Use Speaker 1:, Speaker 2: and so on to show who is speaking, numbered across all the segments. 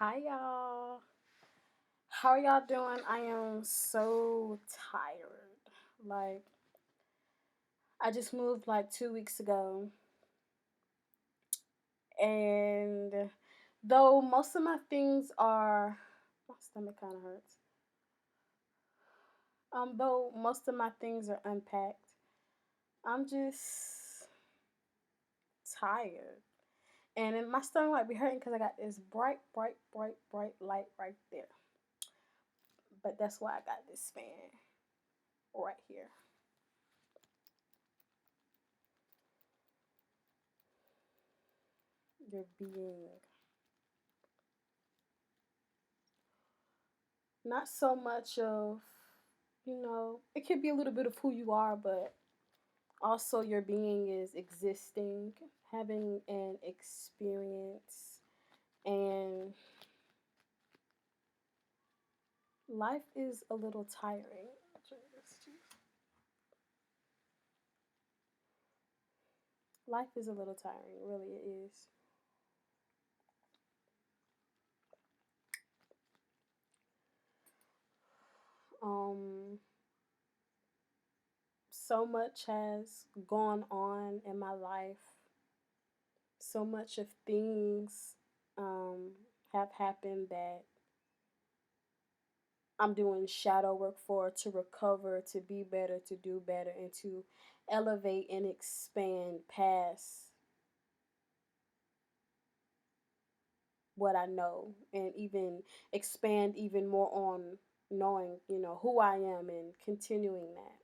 Speaker 1: Hi y'all. How are y'all doing? I am so tired. Like I just moved like 2 weeks ago, and though most of my things are my stomach kind of hurts. Though most of my things are unpacked, I'm just tired. And then my stomach might be hurting because I got this bright, bright, bright, bright light right there. But that's why I got this fan right here. Your being. Not so much of, it could be a little bit of who you are, but also your being is existing, having an experience, and life is a little tiring. Life is a little tiring, really, it is. Um, so much has gone on in my life. So much of things um, have happened that I'm doing shadow work for to recover, to be better, to do better, and to elevate and expand past what I know and even expand even more on knowing, who I am and continuing that.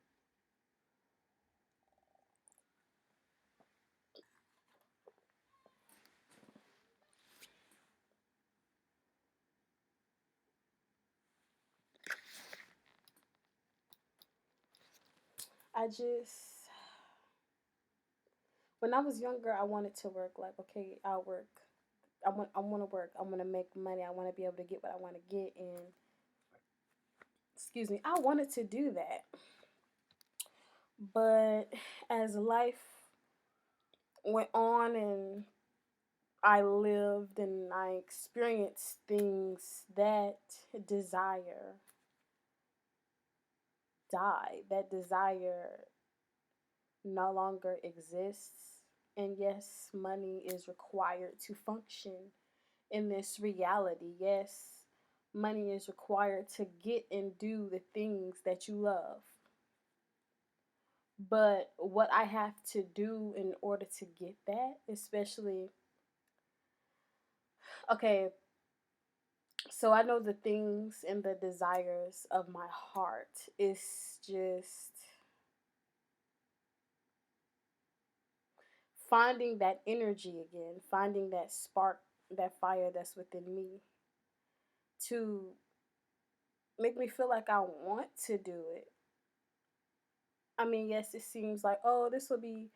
Speaker 1: I just, when I was younger, I wanted to work like, okay, I'll work. I want to work. I want to make money. I want to be able to get what I want to get. And excuse me, I wanted to do that. But as life went on and I lived and I experienced things, that desire died. That desire no longer exists. And yes, money is required to function in this reality. Yes, money is required to get and do the things that you love. But what I have to do in order to get that, especially, okay, so I know the things and the desires of my heart is just finding that energy again, finding that spark, that fire that's within me to make me feel like I want to do it. I mean, yes, it seems like, oh, this will be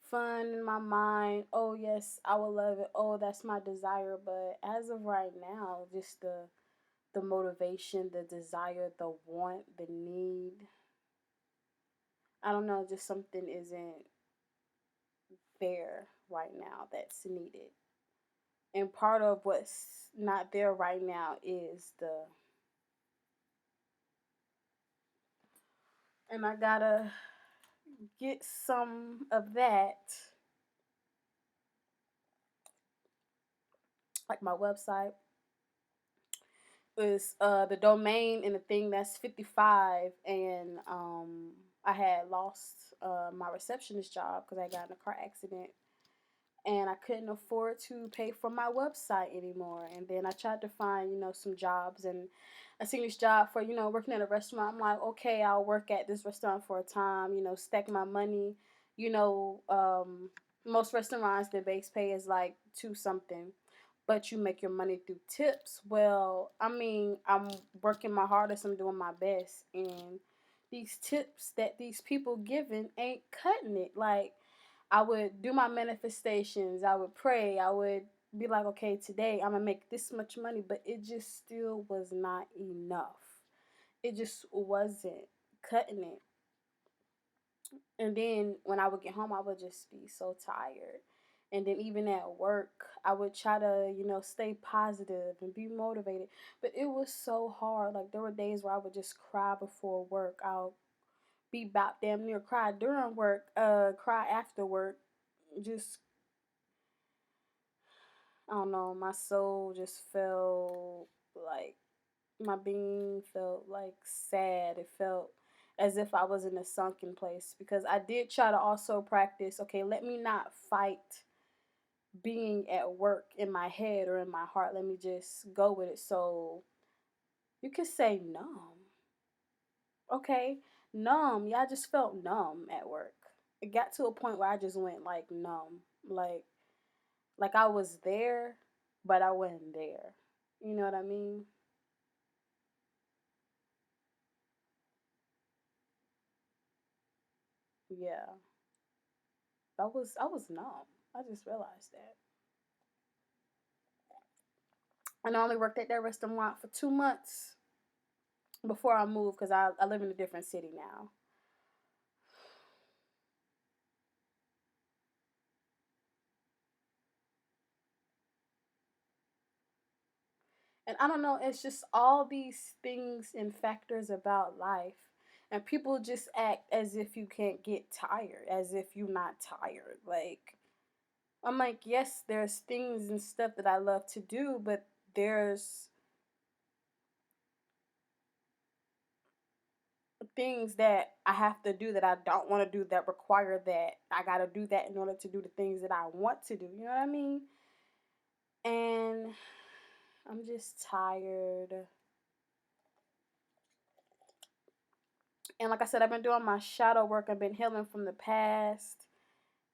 Speaker 1: fun in my mind. Oh, yes, I will love it. Oh, that's my desire. But as of right now, just the motivation, the desire, the want, the need. I don't know, just something isn't there right now that's needed. And part of what's not there right now is and I gotta get some of that, like my website is the domain and the thing that's 55, and I had lost my receptionist job because I got in a car accident and I couldn't afford to pay for my website anymore. And then I tried to find, some jobs, and I seen this job for, working at a restaurant. I'm like, okay, I'll work at this restaurant for a time, stack my money. You know, most restaurants, the base pay is like two something, but you make your money through tips. Well, I mean, I'm working my hardest, I'm doing my best, and these tips that these people giving ain't cutting it. Like, I would do my manifestations, I would pray, I would be like, okay, today I'm gonna make this much money, but it just still was not enough. It just wasn't cutting it. And then when I would get home, I would just be so tired. And then even at work, I would try to, stay positive and be motivated. But it was so hard. Like there were days where I would just cry before work. I'll be about damn near cry during work, cry after work. Just I don't know, my soul just felt like my being felt like sad. It felt as if I was in a sunken place because I did try to also practice, okay, let me not fight being at work in my head or in my heart. Let me just go with it. So you could say numb. Okay, numb. Yeah, I just felt numb at work. It got to a point where I just went like numb. Like like I was there, but I wasn't there. You know what I mean? Yeah. I was numb. I just realized that. And I only worked at that restaurant for 2 months before I moved because I live in a different city now. And I don't know, it's just all these things and factors about life. And people just act as if you can't get tired, as if you're not tired. Like, I'm like, yes, there's things and stuff that I love to do, but there's things that I have to do that I don't want to do that require that I got to do that in order to do the things that I want to do. You know what I mean? And I'm just tired. And like I said, I've been doing my shadow work. I've been healing from the past.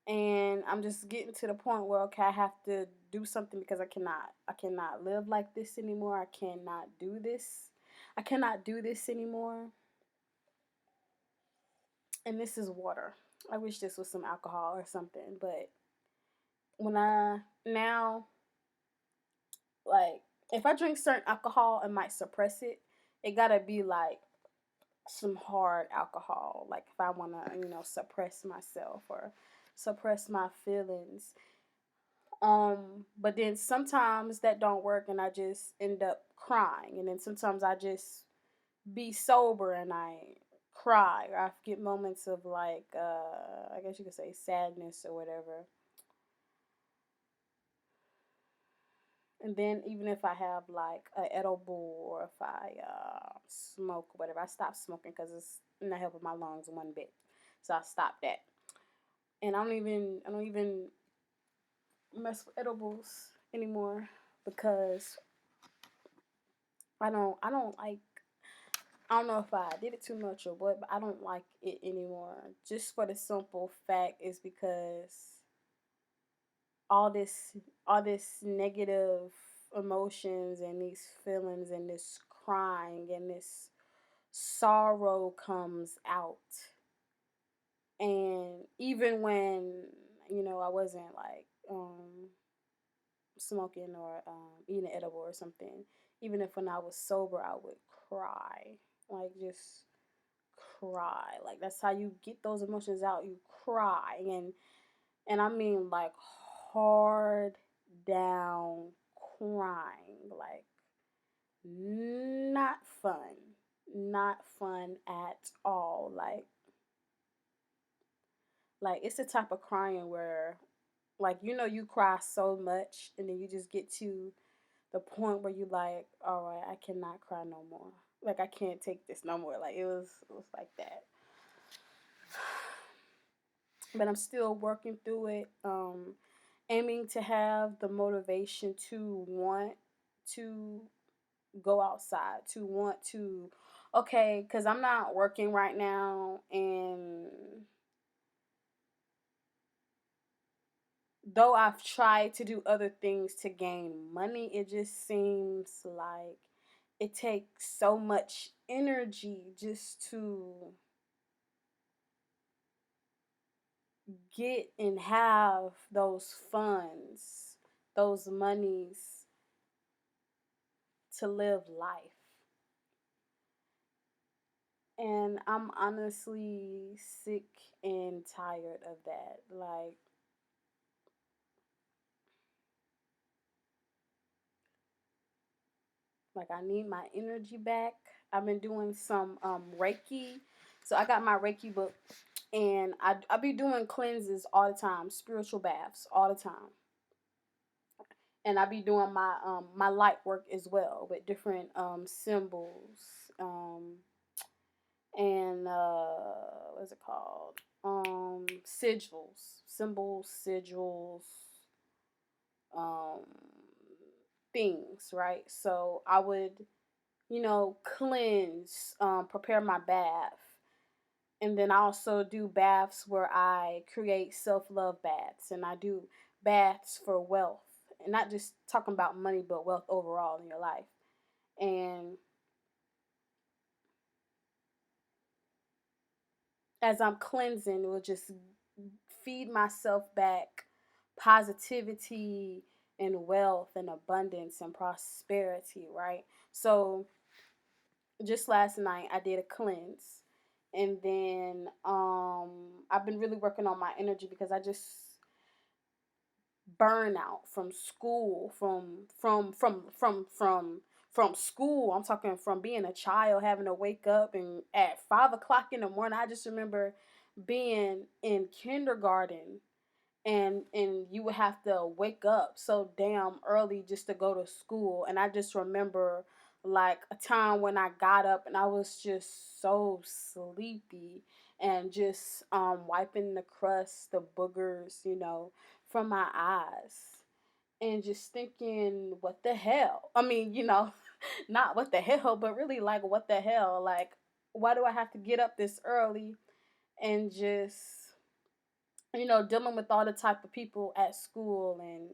Speaker 1: And I'm just getting to the point where okay, I have to do something because I cannot live like this anymore. I cannot do this. I cannot do this anymore. And this is water. I wish this was some alcohol or something, but when I now like if I drink certain alcohol, it might suppress it. It gotta be like some hard alcohol. Like if I wanna, suppress myself or suppress my feelings. But then sometimes that don't work and I just end up crying. And then sometimes I just be sober and I cry. Or I get moments of like I guess you could say sadness or whatever. And then even if I have like a edible or if I smoke or whatever, I stop smoking because it's not helping my lungs one bit. So I stopped that. And I don't even mess with edibles anymore because I don't like I don't know if I did it too much or what, but I don't like it anymore. Just for the simple fact is because all this all this negative emotions and these feelings and this crying and this sorrow comes out. And even when, I wasn't like smoking or eating edible or something, even if when I was sober, I would cry. Like just cry. Like that's how you get those emotions out. You cry. And I mean like hard down crying. Like not fun. Not fun at all. Like it's the type of crying where like you cry so much and then you just get to the point where you like, all right, I cannot cry no more. Like I can't take this no more. Like it was like that. But I'm still working through it. Aiming to have the motivation to want to go outside, to want to okay, cuz I'm not working right now and though I've tried to do other things to gain money, it just seems like it takes so much energy just to get and have those funds, those monies to live life. And I'm honestly sick and tired of that. Like, Like I need my energy back. I've been doing some Reiki. So I got my Reiki book, and I be doing cleanses all the time, spiritual baths all the time. And I be doing my light work as well with different symbols um and what's it called? Sigils, symbols, sigils, um things, right? So I would, cleanse, prepare my bath. And then I also do baths where I create self love baths, and I do baths for wealth. And not just talking about money, but wealth overall in your life. And as I'm cleansing, it will just feed myself back positivity and wealth and abundance and prosperity, right? So just last night I did a cleanse, and then I've been really working on my energy because I just burnout from school, from school. I'm talking from being a child, having to wake up and at 5 o'clock in the morning. I just remember being in kindergarten, and you would have to wake up so damn early just to go to school. And I just remember like a time when I got up and I was just so sleepy, and just wiping the crust, the boogers, from my eyes, and just thinking, what the hell? I mean, not what the hell, but really like, what the hell? Like, why do I have to get up this early and just, dealing with all the type of people at school, and,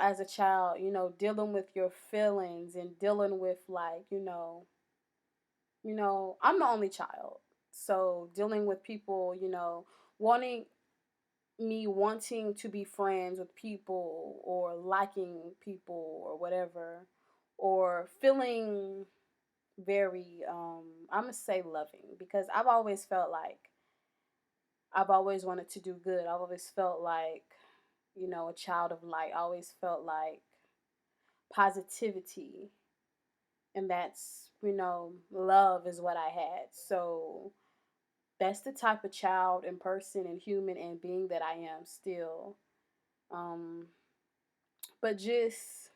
Speaker 1: as a child, dealing with your feelings and dealing with like, I'm the only child. So dealing with people, wanting wanting to be friends with people or liking people or whatever, or feeling very I'm gonna say loving, because I've always wanted to do good. I've always felt like, a child of light. I always felt like positivity, and that's, love is what I had. So that's the type of child and person and human and being that I am still. Um, but just,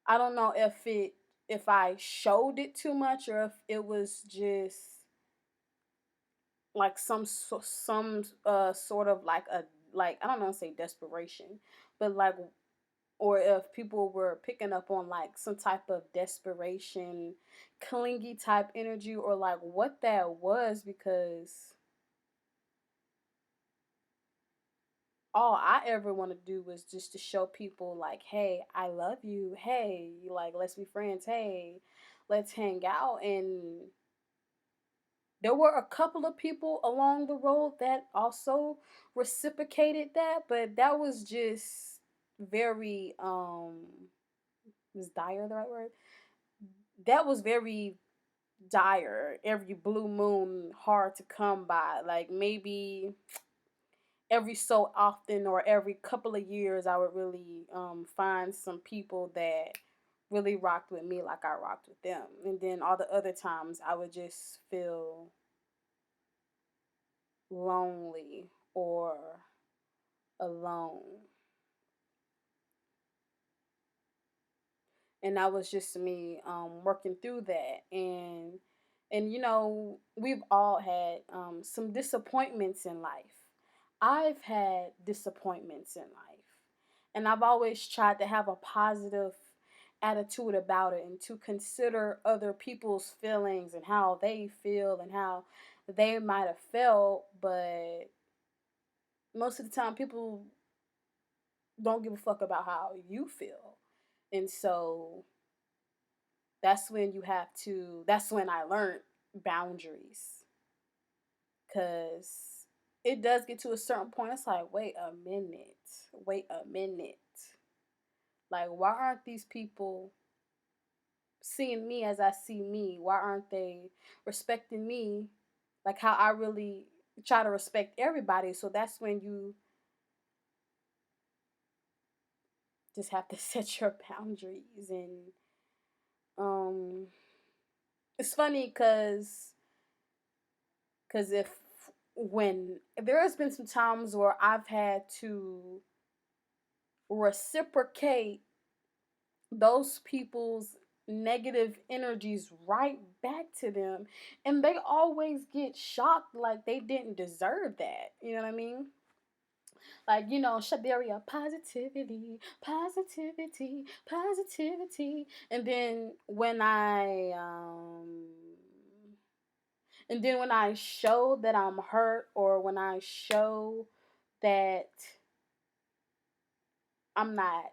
Speaker 1: I don't know if I showed it too much, or if it was just like some sort of like a, like, I don't know, say desperation, but like, or if people were picking up on like some type of desperation, clingy type energy, or like what that was, because all I ever want to do was just to show people like, hey, I love you. Hey, like, let's be friends. Hey, let's hang out. And there were a couple of people along the road that also reciprocated that, but that was just very is dire the right word? That was very dire, every blue moon, hard to come by. Like maybe every so often or every couple of years, I would really find some people that really rocked with me like I rocked with them. And then all the other times, I would just feel lonely or alone. And that was just me working through that. And we've all had some disappointments in life. I've had disappointments in life, and I've always tried to have a positive attitude about it, and to consider other people's feelings and how they feel and how they might have felt. But most of the time, people don't give a fuck about how you feel. And so that's when I learned boundaries, because it does get to a certain point. It's like, wait a minute, like, why aren't these people seeing me as I see me? Why aren't they respecting me like how I really try to respect everybody? So that's when just have to set your boundaries. And um it's funny because if when there has been some times where I've had to reciprocate those people's negative energies right back to them, and they always get shocked like they didn't deserve that. You know what I mean? Like, Shaderia, positivity, positivity, positivity. And then when I show that I'm hurt, or when I show that I'm not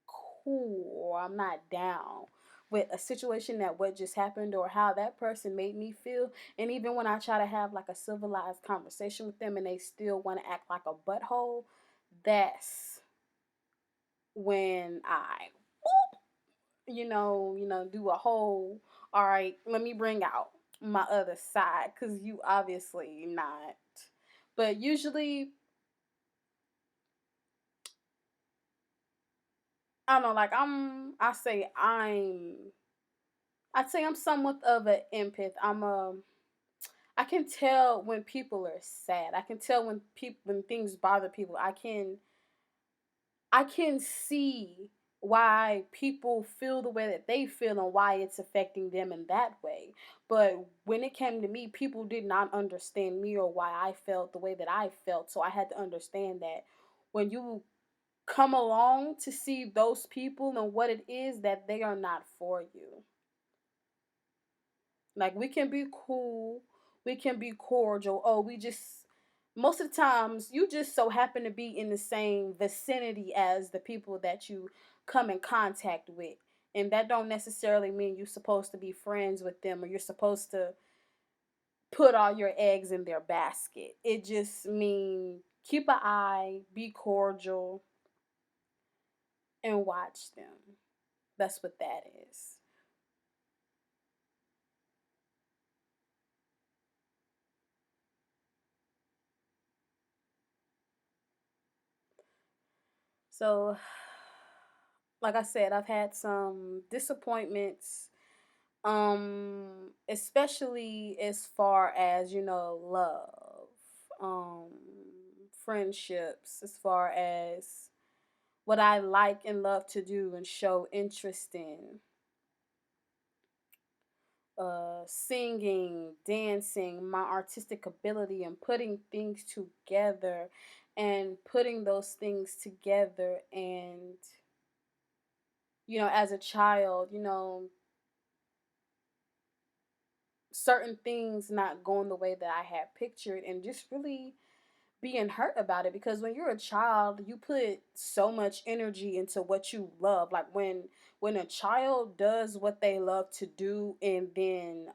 Speaker 1: cool, or I'm not down with a situation, that what just happened or how that person made me feel, and even when I try to have like a civilized conversation with them and they still want to act like a butthole, that's when I do a whole, all right, let me bring out my other side, because you obviously not. But usually, I don't know, like I'd say I'm somewhat of an empath. I can tell when people are sad. I can tell when things bother people. I can see why people feel the way that they feel and why it's affecting them in that way. But when it came to me, people did not understand me or why I felt the way that I felt. So I had to understand that when you come along to see those people and what it is, that they are not for you. Like, we can be cool, we can be cordial. Oh, we just most of the times you just so happen to be in the same vicinity as the people that you come in contact with. And that don't necessarily mean you're supposed to be friends with them, or you're supposed to put all your eggs in their basket. It just means keep an eye, be cordial, and watch them. That's what that is. So, like I said, I've had some disappointments, especially as far as, love, um, friendships, as far as what I like and love to do and show interest in. Singing, dancing, my artistic ability, and putting things together, and putting those things together. And, as a child, certain things not going the way that I had pictured, and just really being hurt about it, because when you're a child, you put so much energy into what you love. Like, when a child does what they love to do, and then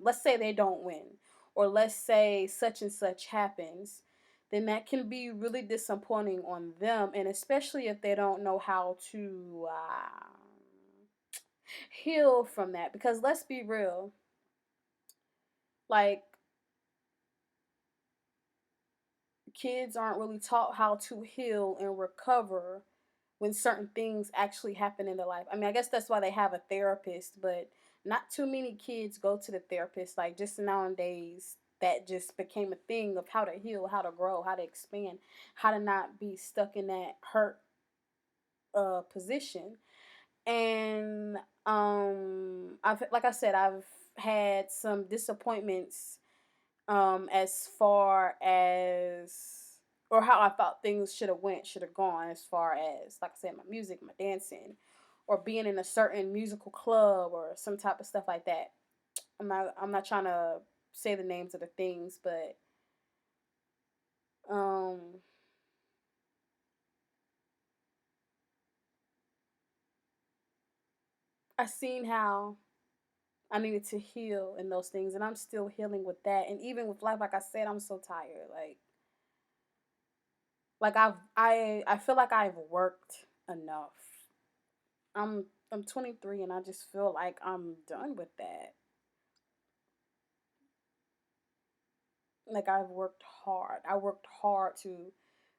Speaker 1: let's say they don't win, or let's say such and such happens, then that can be really disappointing on them, and especially if they don't know how to heal from that. Because let's be real, like, kids aren't really taught how to heal and recover when certain things actually happen in their life. I mean, I guess that's why they have a therapist, but not too many kids go to the therapist. Like, just nowadays, that just became a thing of how to heal, how to grow, how to expand, how to not be stuck in that hurt position. And I've like I said, I've had some disappointments, as far as, or how I thought things should have gone, as far as, like I said, my music, my dancing, or being in a certain musical club or some type of stuff like that. I'm not trying to say the names of the things, but um I seen how I needed to heal in those things, and I'm still healing with that. And even with life, like I said, I'm so tired. Like I feel like I've worked enough. I'm 23, and I just feel like I'm done with that. Like, I've worked hard. I worked hard to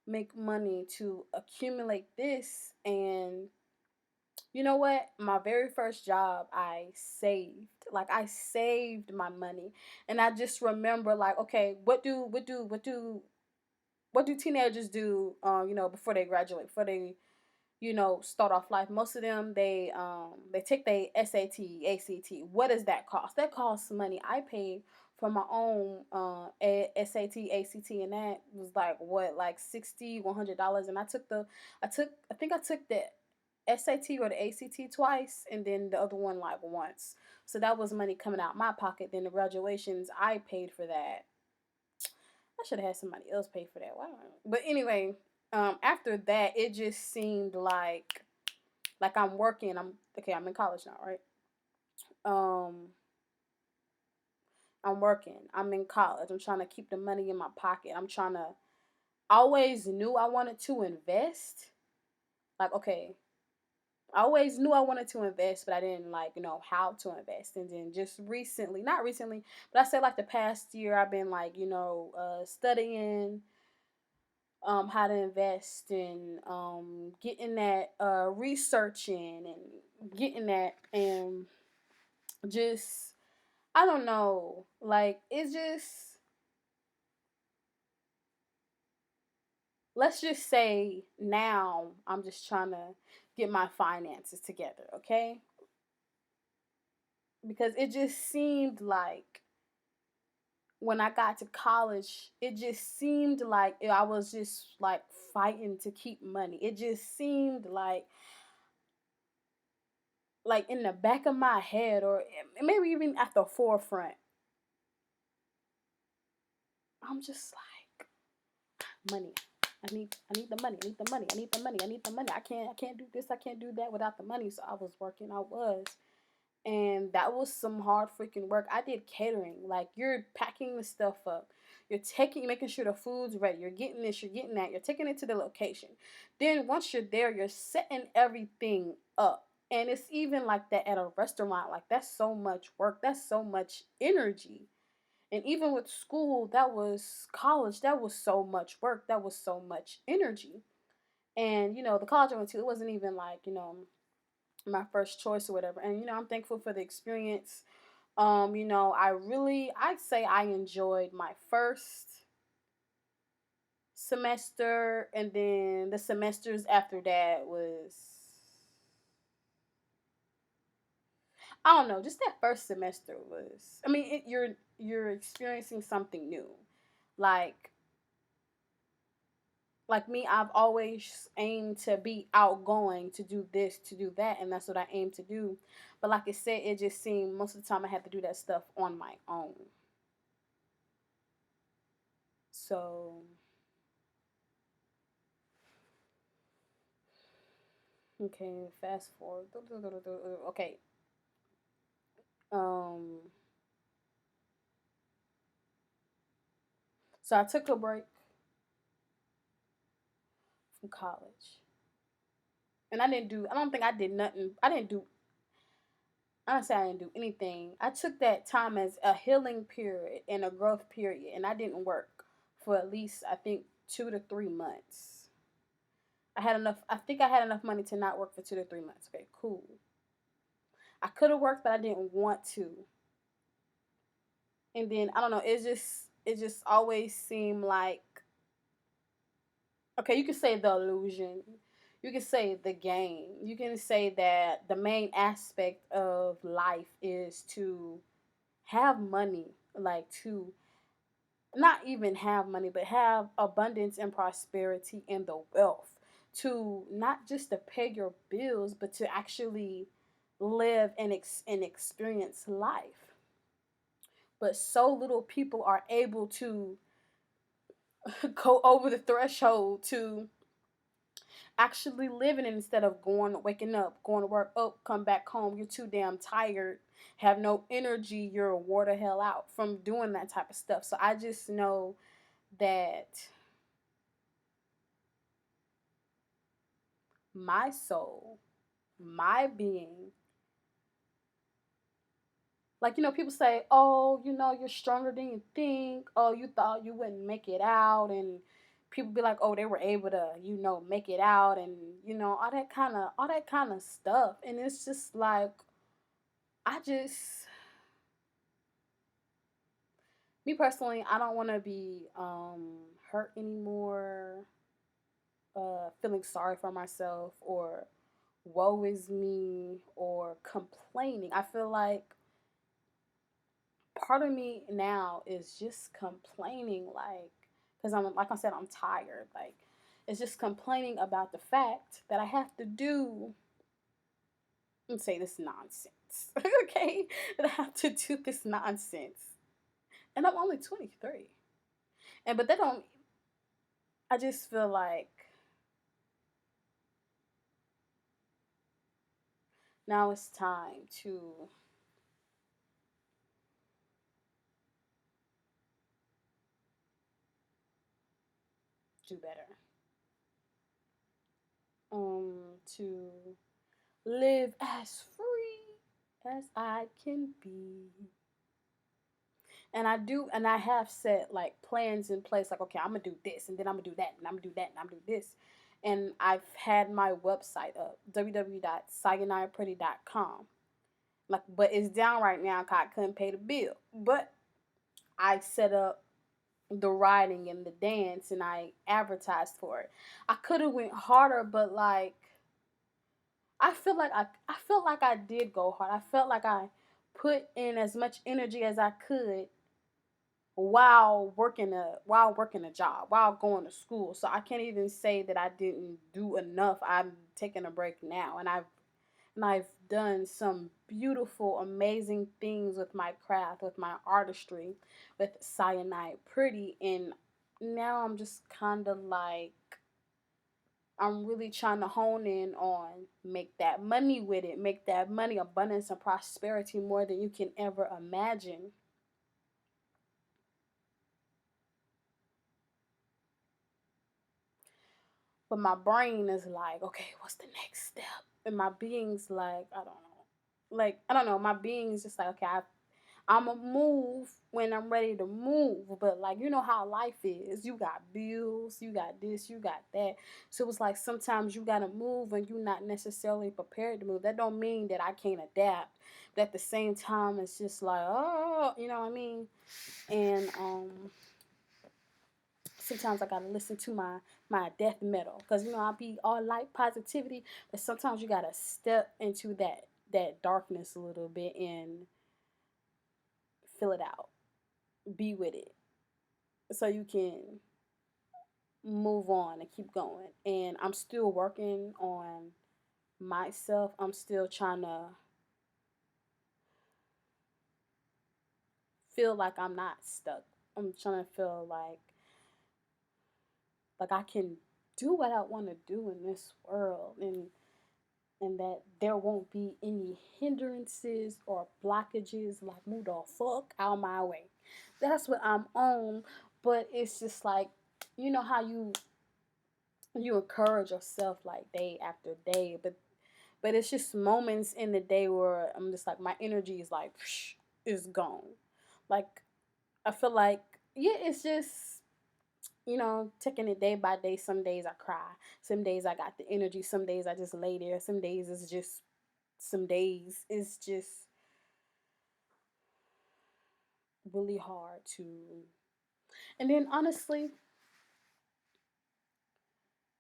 Speaker 1: make money, to accumulate this, and You know what? My very first job, I saved. Like I saved my money, and I just remember like, okay, what do teenagers do? Before they graduate, before they start off life. Most of them they take their SAT, ACT. What does that cost? That costs money. I paid for my own SAT, ACT, and that was like what, like $60, $100. And I think I took the SAT or the ACT twice, and then the other one like once. So that was money coming out my pocket. Then the graduations, I paid for that. I should have had somebody else pay for that. Why? But anyway, after that, it just seemed like I'm working. I'm okay. I'm in college now, right? Um, I'm working. I'm in college. I'm trying to keep the money in my pocket. I'm trying to. I always knew I wanted to invest. Like, okay, I always knew I wanted to invest, but I didn't like know how to invest. And then just recently, not recently, but I say like the past year, I've been like studying how to invest and getting that researching and getting that and just I don't know, like it's just, let's just say now I'm just trying to get my finances together, okay? Because it just seemed like when I got to college, it just seemed like I was just like fighting to keep money. It just seemed like in the back of my head or maybe even at the forefront, I'm just like, money. I need the money. I need the money. I need the money. I need the money. I can't do this. I can't do that without the money. So I was working. I was. And that was some hard freaking work. I did catering. Like you're packing the stuff up. Making sure the food's ready. You're getting this, you're getting that. You're taking it to the location. Then once you're there, you're setting everything up. And it's even like that at a restaurant. Like that's so much work. That's so much energy. And even with school, that was college, that was so much work, that was so much energy. And the college I went to, it wasn't even like, my first choice or whatever. And I'm thankful for the experience. I'd say I enjoyed my first semester, and then the semesters after that was, I don't know, just that first semester was, I mean, you're experiencing something new. Like like me, I've always aimed to be outgoing, to do this, to do that, and that's what I aim to do. But like I said, it just seemed most of the time I had to do that stuff on my own. So okay, fast forward. Okay, um, so I took a break from college, and I didn't do. I don't think I did nothing. I didn't do. Honestly, I didn't do anything. I took that time as a healing period and a growth period, and I didn't work for at least I think 2 to 3 months. I had enough. I think I had enough money to not work for 2 to 3 months. Okay, cool. I could have worked, but I didn't want to. And then I don't know. It just always seemed like, okay. You can say the illusion. You can say the game. You can say that the main aspect of life is to have money, like to not even have money, but have abundance and prosperity and the wealth to not just to pay your bills, but to actually live and experience life. But so little people are able to go over the threshold to actually living it instead of waking up, going to work, oh, come back home, you're too damn tired, have no energy, you're wore the hell out from doing that type of stuff. So I just know that my soul, my being, like, people say, oh, you're stronger than you think. Oh, you thought you wouldn't make it out. And, people be like, oh, they were able to, make it out, and all that kind of stuff. And it's just like, I just me personally, I don't want to be hurt anymore, feeling sorry for myself, or woe is me, or complaining. I feel like part of me now is just complaining, like, because I'm, like I said, I'm tired. Like, it's just complaining about the fact that I have to do and say this nonsense. Okay? That I have to do this nonsense. And I'm only 23. But they don't, I just feel like now it's time to do better. To live as free as I can be. And I do, and I have set like plans in place, like, okay, I'm gonna do this, and then I'm gonna do that, and I'm gonna do that, and I'm gonna do this. And I've had my website up, www.shyderiamcdaniel.com. Like, but it's down right now because I couldn't pay the bill. But I set up the writing and the dance, and I advertised for it. I could have went harder, but like, I felt like I did go hard. I felt like I put in as much energy as I could while working a job, while going to school. So I can't even say that I didn't do enough. I'm taking a break now, and I've done some beautiful, amazing things with my craft, with my artistry, with Cyanide Pretty, and now I'm just kind of like, I'm really trying to hone in on make that money with it, make that money, abundance and prosperity, more than you can ever imagine. But my brain is like, okay, what's the next step? And my being's like, I don't know. Like, I don't know. My being's just like, okay, I'm going to move when I'm ready to move. But, like, you know how life is. You got bills, you got this, you got that. So it's like sometimes you got to move and you're not necessarily prepared to move. That don't mean that I can't adapt. But at the same time, it's just like, oh, you know what I mean? And sometimes I gotta listen to my death metal, because I'll be all light positivity, but sometimes you gotta step into that darkness a little bit and fill it out, be with it, so you can move on and keep going. And I'm still working on myself. I'm still trying to feel like I'm not stuck. I'm trying to feel like I can do what I want to do in this world, and that there won't be any hindrances or blockages, like, move the fuck out my way. That's what I'm on. But it's just like, you know how you encourage yourself like day after day, but it's just moments in the day where I'm just like, my energy is like, psh, is gone. Like, I feel like, yeah, it's just, taking it day by day. Some days I cry. Some days I got the energy. Some days I just lay there. Some days it's just, some days it's just really hard to. And then honestly,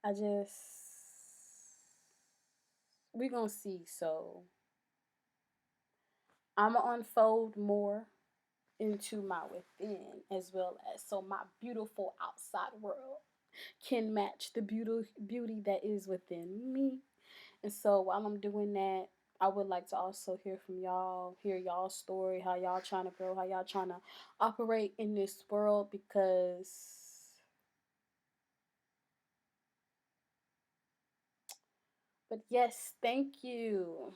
Speaker 1: I just, we gonna see. So I'm gonna unfold more into my within, as well as so my beautiful outside world can match the beauty that is within me. And so while I'm doing that, I would like to also hear from y'all, hear y'all's story, how y'all trying to grow, how y'all trying to operate in this world. But yes, thank you.